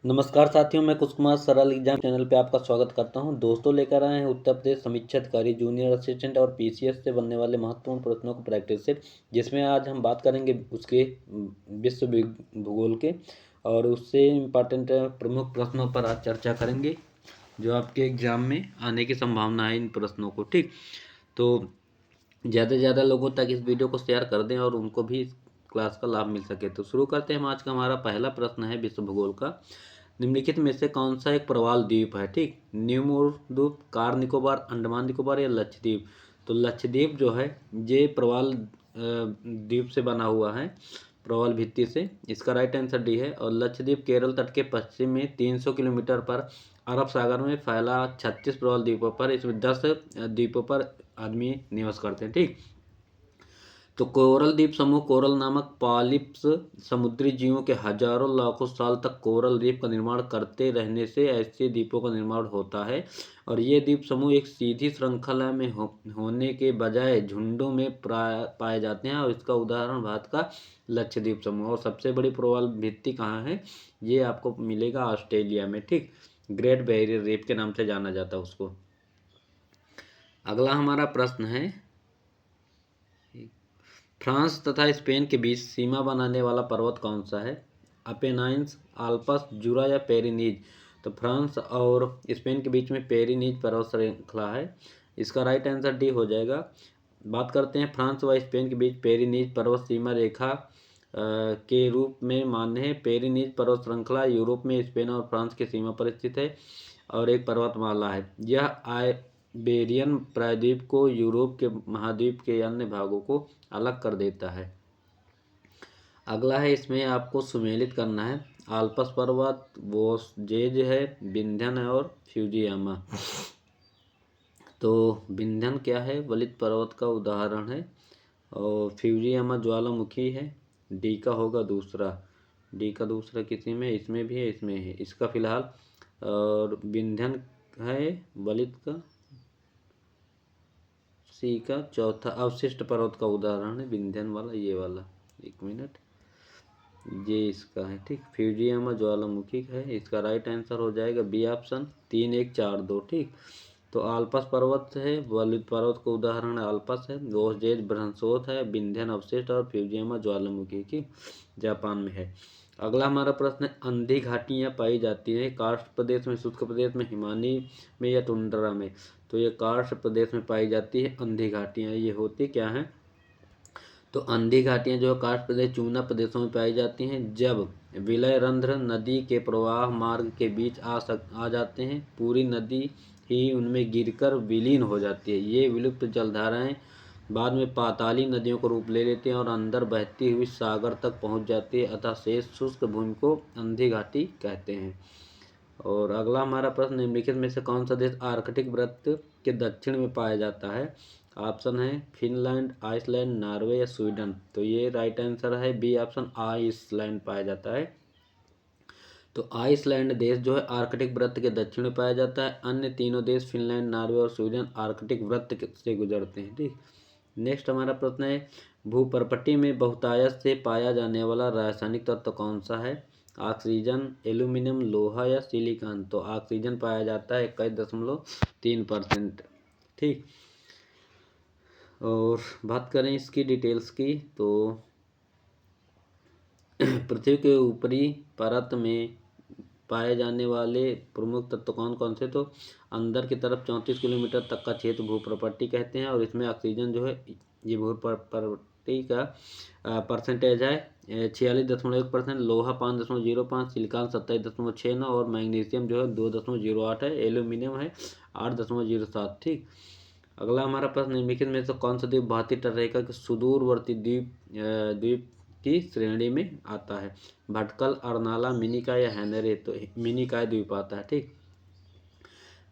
नमस्कार साथियों, मैं कुश कुमार सरल एग्जाम चैनल पे आपका स्वागत करता हूं। दोस्तों, लेकर आए हैं उत्तर प्रदेश समीक्षा अधिकारी जूनियर असिस्टेंट और पीसीएस से बनने वाले महत्वपूर्ण प्रश्नों को प्रैक्टिस सेट, जिसमें आज हम बात करेंगे उसके विश्व भूगोल के और उससे इम्पॉर्टेंट प्रमुख प्रश्नों पर आज चर्चा करेंगे जो आपके एग्जाम में आने की संभावना है इन प्रश्नों को। ठीक, तो ज़्यादा से ज़्यादा लोगों तक इस वीडियो को शेयर कर दें और उनको भी इस क्लास का लाभ मिल सके। तो शुरू करते हैं। हम आज का हमारा पहला प्रश्न है विश्व भूगोल का। निम्नलिखित में से कौन सा एक प्रवाल द्वीप है? ठीक, न्यूमोर द्वीप, कार निकोबार, अंडमान निकोबार या लक्षद्वीप? तो लक्षद्वीप जो है ये प्रवाल द्वीप से बना हुआ है, प्रवाल भित्ति से। इसका राइट आंसर डी है। और लक्षद्वीप केरल तट के पश्चिम में 300 किलोमीटर पर अरब सागर में फैला 36 प्रवाल द्वीपों पर, इसमें 10 द्वीपों पर आदमी निवास करते हैं। ठीक, तो कोरल द्वीप समूह कोरल नामक पॉलिप्स समुद्री जीवों के हजारों लाखों साल तक कोरल द्वीप का निर्माण करते रहने से ऐसे द्वीपों का निर्माण होता है। और ये द्वीप समूह एक सीधी श्रृंखला में होने के बजाय झुंडों में पाए जाते हैं। और इसका उदाहरण भारत का लक्षद्वीप समूह। और सबसे बड़ी प्रवाल भित्ति कहाँ है? ये आपको मिलेगा ऑस्ट्रेलिया में। ठीक, ग्रेट बैरियर रीफ के नाम से जाना जाता है उसको। अगला हमारा प्रश्न है, फ्रांस तथा स्पेन के बीच सीमा बनाने वाला पर्वत कौन सा है? अपेनाइन्स, आल्प्स, जुरा या पेरिनीज? तो फ्रांस और स्पेन के बीच में पेरिनीज पर्वत श्रृंखला है। इसका राइट आंसर डी हो जाएगा। बात करते हैं फ्रांस व स्पेन के बीच पेरिनीज पर्वत सीमा रेखा के रूप में मान्य है। पेरिनीज पर्वत श्रृंखला यूरोप में स्पेन और फ्रांस की सीमा पर स्थित है और एक पर्वतमाला है। यह आइबेरियन प्रायद्वीप को यूरोप के महाद्वीप के अन्य भागों को अलग कर देता है। अगला है, इसमें आपको सुमेलित करना है। आल्प्स पर्वत, वोसजेज है, विंध्यन है और फ्यूजियामा। तो विंध्यन क्या है? वलित पर्वत का उदाहरण है। और फ्यूजियामा ज्वालामुखी है। डी का होगा दूसरा। डी का दूसरा किसी में, इसमें भी है, इसमें है, इसका फिलहाल। और विंध्यन है वलित का। सी का चौथा। अवशिष्ट पर्वत का उदाहरण है विंध्यन वाला, ये वाला। एक मिनट, ये इसका है। ठीक, फ्यूजियामा ज्वालामुखी है। इसका राइट आंसर हो जाएगा बी ऑप्शन 3, 1, 4, 2। ठीक, तो आल्प्स पर्वत है, वलित पर्वत का उदाहरण आल्प्स है, वोसजेज बृहस्पति है, विंध्यन अवशिष्ट और फ्यूजियामा ज्वालामुखी की जापान में है। अगला हमारा प्रश्न है, अंधी घाटियाँ पाई जाती हैं कार्स्ट प्रदेश में, शुष्क प्रदेश में, हिमानी में या टुंड्रा में? तो ये कार्स्ट प्रदेश में पाई जाती है अंधी घाटियाँ। ये होती क्या हैं? तो अंधी घाटियाँ जो कार्स्ट प्रदेश, चूना प्रदेशों में पाई जाती हैं जब विलय रंध्र नदी के प्रवाह मार्ग के बीच आ जाते हैं। पूरी नदी ही उनमें गिरकर विलीन हो जाती है। ये विलुप्त जलधाराएं बाद में पाताली नदियों को रूप ले लेती हैं और अंदर बहती हुई सागर तक पहुंच जाती है, अतः शेष शुष्क भूमि को अंधी घाटी कहते हैं। और अगला हमारा प्रश्न, निम्नलिखित में से कौन सा देश आर्कटिक वृत्त के दक्षिण में पाया जाता है? ऑप्शन है फिनलैंड, आइसलैंड, नॉर्वे या स्वीडन? तो ये राइट आंसर है बी ऑप्शन, आइसलैंड पाया जाता है। तो आइसलैंड देश जो है आर्कटिक वृत्त के दक्षिण में पाया जाता है। अन्य तीनों देश फिनलैंड, नॉर्वे और स्वीडन आर्कटिक वृत्त से गुजरते हैं। ठीक, नेक्स्ट हमारा प्रश्न है, भूपर्पटी में बहुतायत से पाया जाने वाला रासायनिक तत्व कौन सा है? ऑक्सीजन, एल्यूमिनियम, लोहा या सिलिकॉन? तो ऑक्सीजन पाया जाता है 21.3%। ठीक, और बात करें इसकी डिटेल्स की, तो पृथ्वी के ऊपरी परत में पाए जाने वाले प्रमुख तत्व कौन कौन से? तो अंदर की तरफ 34 किलोमीटर तक का क्षेत्र भूप्रपट्टी कहते हैं। और इसमें ऑक्सीजन जो है ये भूप्रपट्टी का परसेंटेज है 46.1%, लोहा 5.05, सिलिकॉन 27.69 और मैग्नीशियम जो है 2.08 है, एल्यूमिनियम है 8.07। ठीक, अगला हमारा प्रश्न, निम्नलिखित में से कौन सा द्वीप भारतीय तटरेखा के सुदूरवर्ती द्वीप की श्रेणी में आता है? भटकल, अरनाला, मिनिकॉय या हैनरे? तो मिनिकॉय द्वीप आता है। ठीक,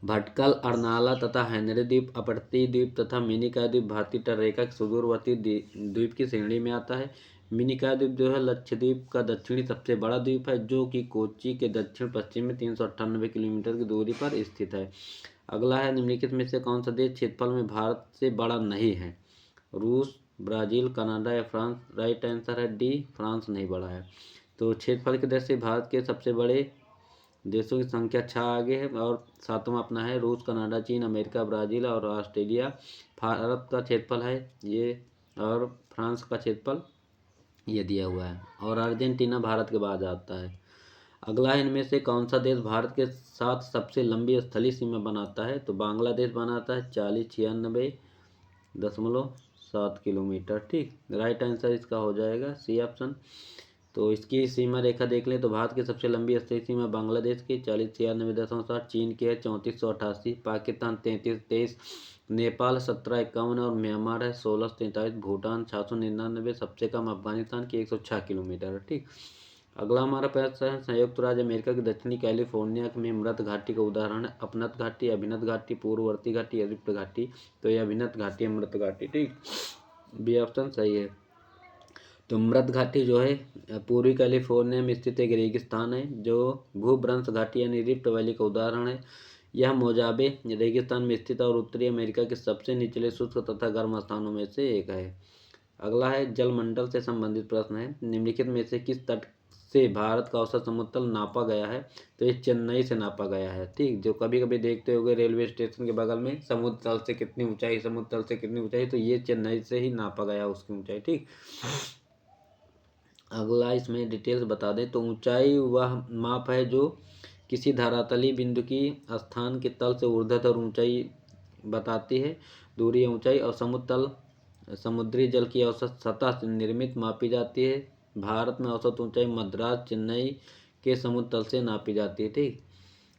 भटकल, अरनाला तथा हैनरे द्वीप, अपवर्ती द्वीप तथा मिनिकॉय द्वीप भारतीय तटरेखा के सुदूरवर्ती द्वीप की श्रेणी में आता है। मिनिकॉय द्वीप जो है लक्षद्वीप का दक्षिणी सबसे बड़ा द्वीप है, जो कि कोच्चि के दक्षिण पश्चिम में 398 किलोमीटर की दूरी पर स्थित है। अगला है, निम्नलिखित में से कौन सा देश क्षेत्रफल में भारत से बड़ा नहीं है? रूस, ब्राज़ील, कनाडा या फ्रांस? राइट आंसर है डी, फ्रांस नहीं बड़ा है। तो क्षेत्रफल की दृष्टि से भारत के सबसे बड़े देशों की संख्या 6 आगे है। और 7वां अपना है रूस, कनाडा, चीन, अमेरिका, ब्राज़ील और ऑस्ट्रेलिया। भारत का क्षेत्रफल है ये, और फ्रांस का क्षेत्रफल ये दिया हुआ है, और अर्जेंटीना भारत के बाद आता है। अगला है, इनमें से कौन सा देश भारत के साथ सबसे लंबी स्थलीय सीमा बनाता है? तो बांग्लादेश बनाता है 4096.7 किलोमीटर। ठीक, राइट आंसर इसका हो जाएगा सी ऑप्शन। तो इसकी सीमा रेखा देख लें तो भारत की सबसे लंबी स्थलीय सीमा बांग्लादेश की 4096.7, चीन की है 3488, पाकिस्तान 3323, नेपाल 1751 और म्यांमार है 1643, भूटान 699, सबसे कम अफगानिस्तान की 106 किलोमीटर। ठीक, अगला हमारा प्रश्न है, संयुक्त राज्य अमेरिका की दक्षिणी कैलिफोर्निया में मृत घाटी का उदाहरण है? अपनत घाटी, अभिनत घाटी, पूर्ववर्ती घाटी, अरिप्ट घाटी। तो यह अभिनत घाटी, मृत घाटी। ठीक, बी ऑप्शन सही है। तो मृत घाटी जो है पूर्वी कैलिफोर्निया में स्थित एक रेगिस्तान है जो भूभ्रंश घाटी यानी रिफ्ट वैली का उदाहरण है। यह मोजाबे रेगिस्तान में स्थित और उत्तरी अमेरिका के सबसे निचले शुष्क तथा गर्म स्थानों में से एक है। अगला है, जलमंडल से संबंधित प्रश्न है, निम्नलिखित में से किस तट से भारत का औसत समुद्र तल नापा गया है? तो ये चेन्नई से नापा गया है। ठीक, जो कभी कभी देखते होंगे रेलवे स्टेशन के बगल में समुद्र तल से कितनी ऊंचाई, समुद्र तल से कितनी ऊंचाई, तो ये चेन्नई से ही नापा गया उसकी ऊंचाई। ठीक, अगला इसमें डिटेल्स बता दें तो ऊंचाई वह माप है जो किसी धरातलीय बिंदु की स्थान के तल से ऊर्ध्वाधर ऊंचाई बताती है। दूरी या ऊंचाई और समुद्र तल समुद्री जल की औसत सतह से निर्मित मापी जाती है। भारत में औसत ऊंचाई मद्रास चेन्नई के समुद्र तल से नापी जाती है। ठीक,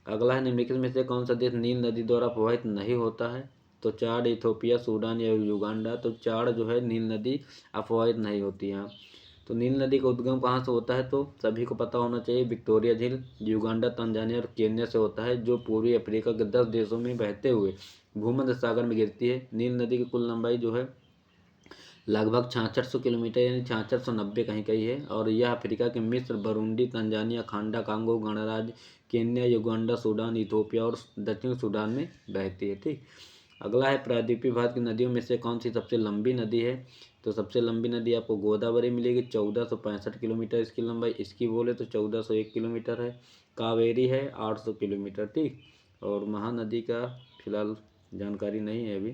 अगला है, निम्नलिखित में से कौन सा देश नील नदी द्वारा प्रभावित नहीं होता है? तो चाड, इथोपिया, सूडान या युगांडा। तो चाड जो है नील नदी अप्रभावित नहीं होती है। तो नील नदी का उद्गम कहाँ से होता है? तो सभी को पता होना चाहिए, विक्टोरिया झील, युगांडा, तंजानिया और केन्या से होता है, जो पूर्वी अफ्रीका के 10 देशों में बहते हुए भूमध्य सागर में गिरती है। नील नदी की कुल लंबाई जो है लगभग 6600 किलोमीटर यानी 6690 कहीं कहीं है, और यह अफ्रीका के मिस्र, बरूंडी, तंजानिया, खांडा, कांगो गणराज्य, केन्या, युगांडा, सूडान, इथोपिया और दक्षिण सूडान में बहती है। ठीक, अगला है, प्रायद्वीपीय भारत की नदियों में से कौन सी सबसे लंबी नदी है? तो सबसे लंबी नदी आपको गोदावरी मिलेगी, 1465 किलोमीटर इसकी लंबाई। इसकी बोले तो 1401 किलोमीटर है। कावेरी है 800 किलोमीटर। ठीक, और महानदी का फिलहाल जानकारी नहीं है अभी।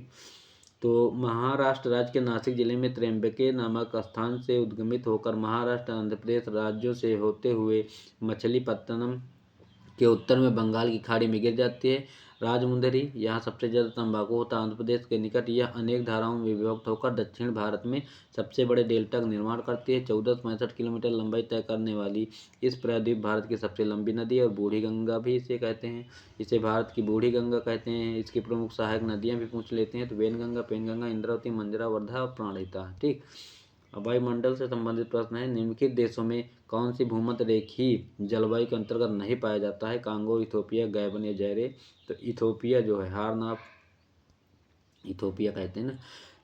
तो महाराष्ट्र राज्य के नासिक जिले में त्र्यंबके नामक स्थान से उद्गमित होकर महाराष्ट्र, आंध्र प्रदेश राज्यों से होते हुए मछलीपट्टनम के उत्तर में बंगाल की खाड़ी में गिर जाती है। राजमुंदरी, यहाँ सबसे ज़्यादा तंबाकू होता है आंध्र प्रदेश के निकट। यह अनेक धाराओं में विभक्त होकर दक्षिण भारत में सबसे बड़े डेल्टा का निर्माण करती है। 1465 किलोमीटर लंबाई तय करने वाली इस प्रायद्वीप भारत की सबसे लंबी नदी है, और बूढ़ी गंगा भी इसे कहते हैं। इसे भारत की बूढ़ी गंगा कहते हैं। इसकी प्रमुख सहायक नदियाँ भी पूछ लेते हैं तो वेनगंगा, पेनगंगा, इंद्रावती, मंजरा, वर्धा और प्राणहिता। ठीक, अब वायुमंडल से संबंधित प्रश्न है, निम्नलिखित देशों में कौन सी भूमध्य रेखीय जलवायु के अंतर्गत नहीं पाया जाता है? कांगो, इथोपिया, गैबन या जायरे। तो इथोपिया जो है, हारनाप इथोपिया कहते हैं ना।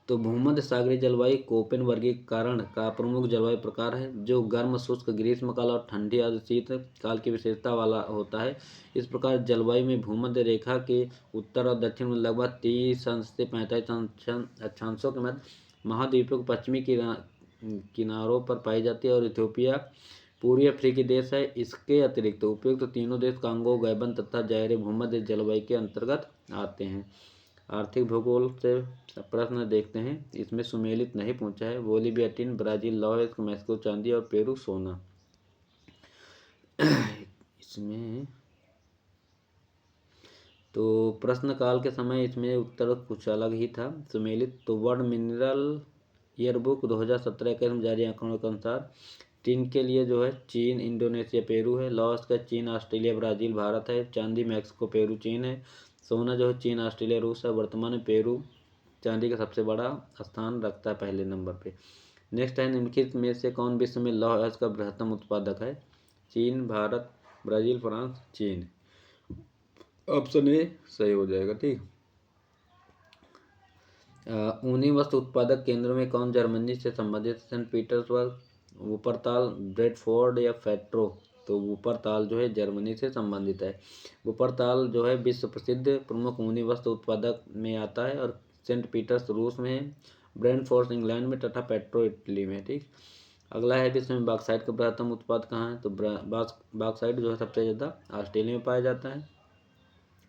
तो भूमध्य सागरीय जलवायु कोपेन वर्गीकरण का प्रमुख जलवायु प्रकार है, जो गर्म, शुष्क, ग्रीष्मकाल और ठंडी आदि शीत काल की विशेषता वाला होता है। इस प्रकार जलवायु में भूमध्य रेखा के उत्तर और दक्षिण में लगभग 30 से 45 अक्षांशों के मध्य महाद्वीपों के पश्चिमी किनारों पर पाई जाती है, और इथियोपिया पूर्वी अफ्रीकी देश है। इसके अतिरिक्त उपयुक्त तीनों देश कांगो, गैबन तथा जायरे भूमध्य जलवायु के अंतर्गत आते हैं। आर्थिक भूगोल से प्रश्न देखते हैं, इसमें सुमेलित नहीं पूछा है। बोलीविया टिन, ब्राजील लौह, मैक्सिको चांदी और पेरू सोना। इसमें तो प्रश्न काल के समय इसमें उत्तर कुछ अलग ही था सुमेलित। तो वर्ल्ड मिनरल ईयरबुक 2017 के जारी आंकड़ों के अनुसार टिन के लिए जो है चीन, इंडोनेशिया, पेरू है। लॉस का चीन, ऑस्ट्रेलिया, ब्राज़ील, भारत है। चांदी मैक्सिको, पेरू, चीन है। सोना जो है चीन, ऑस्ट्रेलिया, रूस है। वर्तमान में पेरू चांदी का सबसे बड़ा स्थान रखता है पहले नंबर पे। नेक्स्ट है, निम्नलिखित में से कौन विश्व में लौह अयस्क का बृहत्तम उत्पादक है? चीन, भारत, ब्राज़ील, फ्रांस, चीन। ऑप्शन ए सही हो जाएगा। ठीक, ऊनी वस्त्र उत्पादक केंद्रों में कौन जर्मनी से संबंधित? सेंट पीटर्सबर्ग, वुपरताल, ब्रेडफोर्ड या फेट्रो। तो वुपरताल जो है जर्मनी से संबंधित है। वुपरताल जो है विश्व प्रसिद्ध प्रमुख ऊनी वस्त्र उत्पादक में आता है, और सेंट पीटर्स रूस में है, ब्रेडफोर्ड इंग्लैंड में तथा पेट्रो इटली में। ठीक, अगला है विश्व में बॉक्साइट का बृहत्तम उत्पाद कहाँ है, तो बॉक्साइट जो है सबसे ज़्यादा ऑस्ट्रेलिया में पाया जाता है,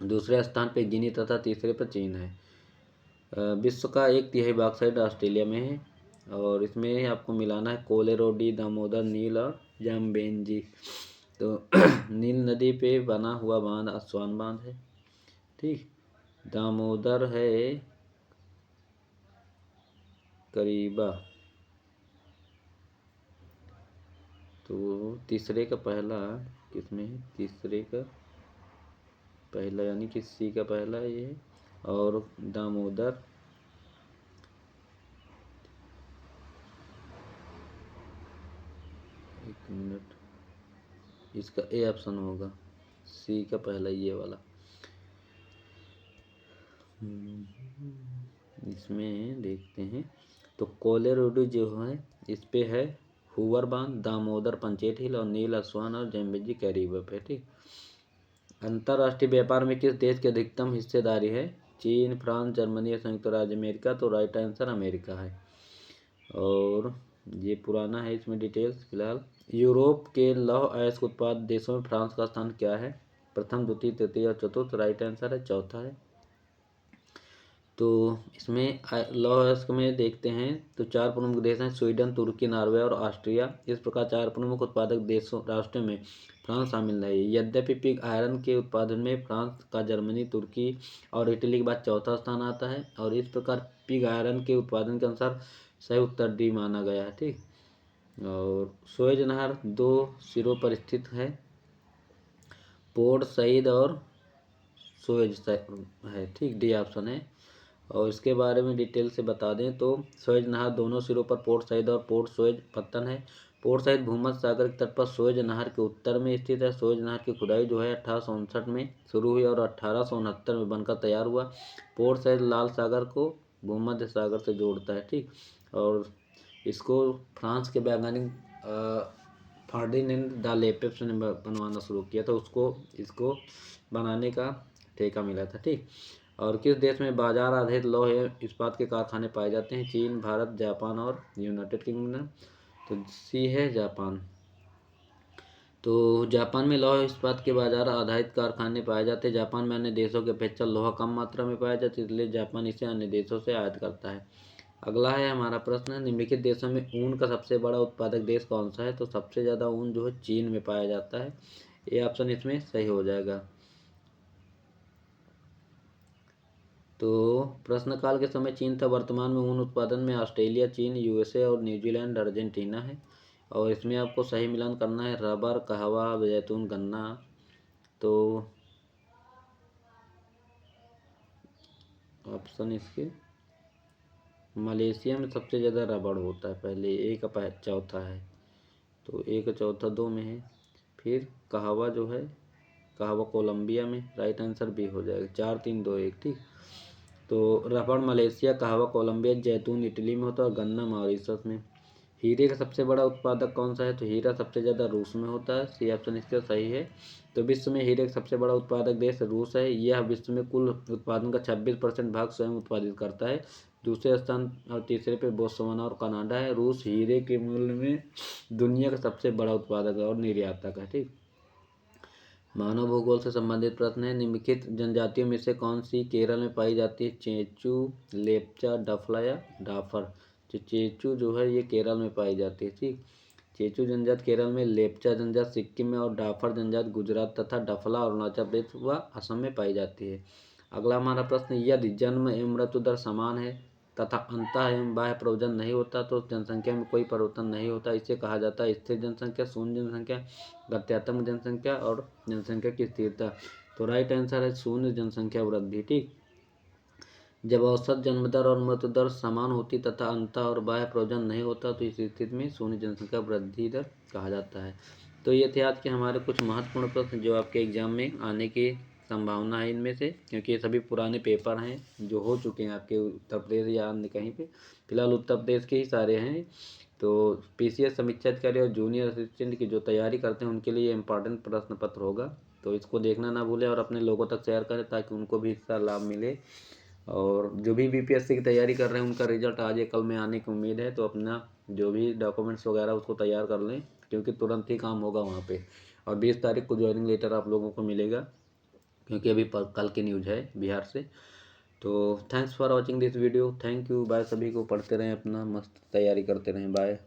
दूसरे स्थान पे गिनी तथा तीसरे पर चीन है। विश्व का 1/3 बॉक्साइट ऑस्ट्रेलिया में है, और इसमें आपको मिलाना है कोलेरोडी, दामोदर, नील और जाम्बेंजी। तो नील नदी पे बना हुआ बांध अस्वान बांध है, ठीक। दामोदर है करीबा। तो तीसरे का पहला किसमें है, तीसरे का पहला यानी कि सी का पहला ये है, और दामोदर एक मिनट, इसका ए ऑप्शन होगा, सी का पहला ये वाला। इसमें देखते हैं तो कोलेरोडी जो है इस पे है हुवर बांध, दामोदर पंचेत हिल और नील अस्वान और जैम्बेजी कैरिबा पे, ठीक। अंतर्राष्ट्रीय व्यापार में किस देश की अधिकतम हिस्सेदारी है, चीन, फ्रांस, जर्मनी या संयुक्त राज्य अमेरिका, तो राइट आंसर अमेरिका है। और ये पुराना है, इसमें डिटेल्स फिलहाल। यूरोप के लौह अयस्क उत्पाद देशों में फ्रांस का स्थान क्या है, प्रथम, द्वितीय, तृतीय और चतुर्थ, राइट आंसर है चौथा है। तो इसमें लौह अयस्क में देखते हैं तो 4 प्रमुख देश हैं, स्वीडन, तुर्की, नॉर्वे और ऑस्ट्रिया। इस प्रकार 4 प्रमुख उत्पादक देशों राष्ट्रों में फ्रांस शामिल नहीं है। यद्यपि पिग आयरन के उत्पादन में फ्रांस का जर्मनी, तुर्की और इटली के बाद चौथा स्थान आता है, और इस प्रकार पिग आयरन के उत्पादन के अनुसार सही उत्तर डी माना गया है, ठीक। और सुएज नहर 2 सिरों पर स्थित है, पोर्ट सईद और सुएज है, ठीक, डी ऑप्शन है। और इसके बारे में डिटेल से बता दें तो सुएज नहर दोनों सिरों पर पोर्ट सईद और पोर्ट सुएज पत्तन है। पोर्ट सईद भूमध्य सागर के तट पर सुएज नहर के उत्तर में स्थित है। सुएज नहर की खुदाई जो है 1859 में शुरू हुई और 1869 में बनकर तैयार हुआ। पोर्ट सईद लाल सागर को भूमध्य सागर से जोड़ता है, ठीक। और इसको फ्रांस के वैज्ञानिक फर्डिनेंड द लेपेस ने बनवाना शुरू किया था, उसको इसको बनाने का ठेका मिला था, ठीक। और किस देश में बाजार आधारित लौह इस्पात के कारखाने पाए जाते हैं, चीन, भारत, जापान और यूनाइटेड किंगडम, तो सी है जापान। तो जापान में लौह इस्पात के बाजार आधारित कारखाने पाए जाते हैं। जापान में अन्य देशों की अपेक्षा लोहा कम मात्रा में पाया जाता है, इसलिए जापान इसे अन्य देशों से आयात करता है। अगला है हमारा प्रश्न, निम्नलिखित देशों में ऊन का सबसे बड़ा उत्पादक देश कौन सा है, तो सबसे ज़्यादा ऊन जो है चीन में पाया जाता है। ये ऑप्शन इसमें सही हो जाएगा। तो प्रश्नकाल के समय चीन था, वर्तमान में ऊन उत्पादन में ऑस्ट्रेलिया, चीन, यूएसए और न्यूजीलैंड, अर्जेंटीना है। और इसमें आपको सही मिलान करना है रबर, कहवा, जैतून, गन्ना। तो ऑप्शन इसके मलेशिया में सबसे ज़्यादा रबड़ होता है, पहले ए का चौथा है, तो ए का चौथा 2 में है। फिर कहवा जो है कहवा कोलंबिया में, राइट आंसर बी हो जाएगा, 4 3 2 1, ठीक। तो रबड़ मलेशिया, कहवा कोलंबिया, जैतून इटली में होता है और गन्ना मॉरिशस में। हीरे का सबसे बड़ा उत्पादक कौन सा है, तो हीरा सबसे ज़्यादा रूस में होता है, सी ऑप्शन इसका सही है। तो विश्व में हीरे का सबसे बड़ा उत्पादक देश रूस है। यह विश्व में कुल उत्पादन का 26% भाग स्वयं उत्पादित करता है। दूसरे स्थान और तीसरे पे बोत्सवाना और कनाडा है। रूस हीरे के मूल्य में दुनिया का सबसे बड़ा उत्पादक और निर्यातक है, ठीक। मानव भूगोल से संबंधित प्रश्न है, निम्नलिखित जनजातियों में से कौन सी केरल में पाई जाती है, चेंचू, लेप्चा, डफला या डाफर। जो चेंचू जो है ये केरल में पाई जाती है, ठीक। चेंचू जनजाति केरल में, लेप्चा जनजाति सिक्किम में और डाफर जनजाति गुजरात तथा डफला अरुणाचल प्रदेश व असम में पाई जाती है। अगला हमारा प्रश्न, यदि जन्म एवं मृत्यु दर समान है तथा अंतः एवं बाह्य प्रयोजन नहीं होता तो जनसंख्या में कोई परिवर्तन नहीं होता, इसे कहा जाता है स्थिर जनसंख्या, शून्य जनसंख्या, गत्यात्मक जनसंख्या और जनसंख्या की स्थिरता। तो राइट आंसर है शून्य जनसंख्या वृद्धि, ठीक। जब औसत जन्म दर और मृत्यु दर समान होती तथा अंतः और बाह्य प्रयोजन नहीं होता तो इस स्थिति में शून्य जनसंख्या वृद्धि दर कहा जाता है। तो ये थे आज के हमारे कुछ महत्वपूर्ण प्रश्न जो आपके एग्जाम में आने की संभावना है इनमें से, क्योंकि ये सभी पुराने पेपर हैं जो हो चुके हैं आपके उत्तर प्रदेश या अन्य कहीं पे। फिलहाल उत्तर प्रदेश के ही सारे हैं। तो पीसीएस समीक्षा अधिकारी और जूनियर असिस्टेंट की जो तैयारी करते हैं उनके लिए इम्पॉर्टेंट प्रश्न पत्र होगा, तो इसको देखना ना भूलें और अपने लोगों तक शेयर करें ताकि उनको भी इसका लाभ मिले। और जो भी बीपीएससी की तैयारी कर रहे हैं उनका रिजल्ट आज या कल में आने की उम्मीद है, तो अपना जो भी डॉक्यूमेंट्स वगैरह उसको तैयार कर लें, क्योंकि तुरंत ही काम होगा वहाँ पे। और 20 तारीख को ज्वाइनिंग लेटर आप लोगों को मिलेगा, क्योंकि अभी कल की न्यूज़ है बिहार से। तो thanks for watching this video, thank you, bye. सभी को पढ़ते रहें, अपना मस्त तैयारी करते रहें, बाय।